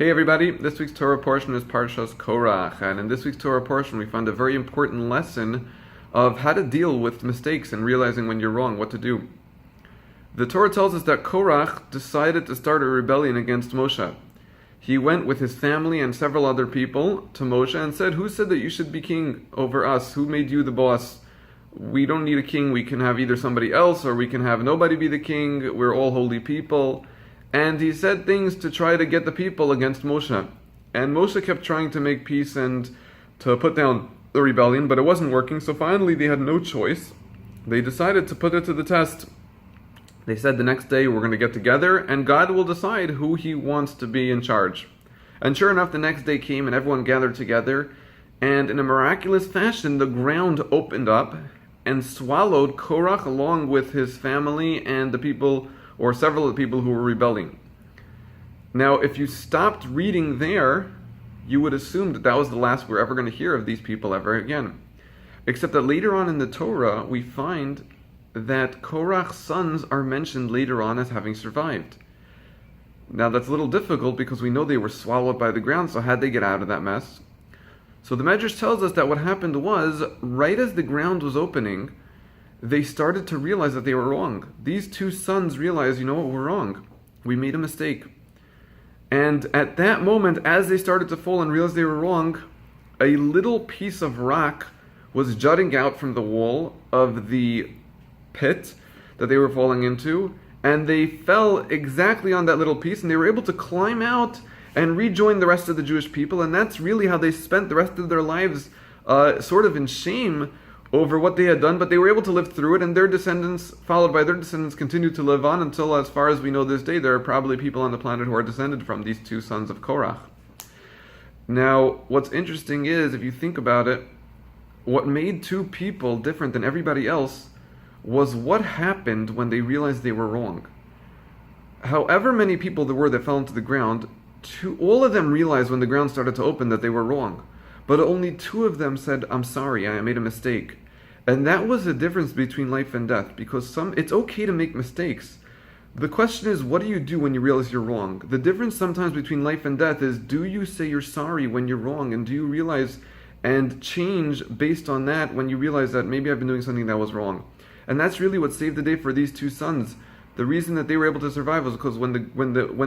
Hey everybody, this week's Torah portion is Parshas Korach, and in this week's Torah portion we found a very important lesson of how to deal with mistakes and realizing when you're wrong, what to do. The Torah tells us that Korach decided to start a rebellion against Moshe. He went with his family and several other people to Moshe and said, "Who said that you should be king over us? Who made you the boss? We don't need a king. We can have either somebody else or we can have nobody be the king. We're all holy people." And he said things to try to get the people against Moshe. And Moshe kept trying to make peace and to put down the rebellion, but it wasn't working, so finally they had no choice. They decided to put it to the test. They said the next day we're going to get together and God will decide who he wants to be in charge. And sure enough, the next day came and everyone gathered together, and in a miraculous fashion the ground opened up and swallowed Korach along with his family and the people, or several of the people who were rebelling. Now, if you stopped reading there, you would assume that that was the last we're ever going to hear of these people ever again. Except that later on in the Torah, we find that Korach's sons are mentioned later on as having survived. Now, that's a little difficult because we know they were swallowed by the ground, so how'd they get out of that mess? So the Medrash tells us that what happened was, right as the ground was opening, they started to realize that they were wrong. These two sons realized, you know what, we're wrong. We made a mistake. And at that moment, as they started to fall and realized they were wrong, a little piece of rock was jutting out from the wall of the pit that they were falling into, and they fell exactly on that little piece, and they were able to climb out and rejoin the rest of the Jewish people, and that's really how they spent the rest of their lives sort of in shame over what they had done, but they were able to live through it, and their descendants, followed by their descendants, continued to live on until, as far as we know this day, there are probably people on the planet who are descended from these two sons of Korach. Now, what's interesting is, if you think about it, what made two people different than everybody else was what happened when they realized they were wrong. However many people there were that fell into the ground, all of them realized when the ground started to open that they were wrong. But only two of them said, "I'm sorry, I made a mistake." And that was the difference between life and death, because it's okay to make mistakes. The question is, what do you do when you realize you're wrong? The difference sometimes between life and death is, do you say you're sorry when you're wrong, and do you realize and change based on that when you realize that maybe I've been doing something that was wrong? And that's really what saved the day for these two sons. The reason that they were able to survive was because when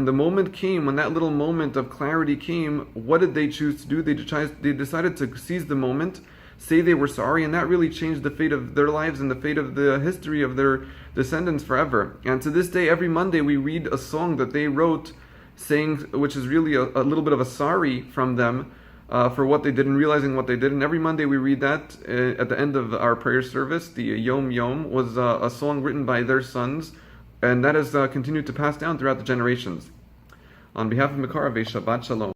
the moment came, when that little moment of clarity came, what did they choose to do? They decided to seize the moment, say they were sorry, and that really changed the fate of their lives and the fate of the history of their descendants forever. And to this day, every Monday we read a song that they wrote, saying, which is really a little bit of a sorry from them for what they did and realizing what they did. And every Monday we read that at the end of our prayer service. The Yom Yom was a song written by their sons, and that has continued to pass down throughout the generations. On behalf of Mikara, Shabbat Shalom.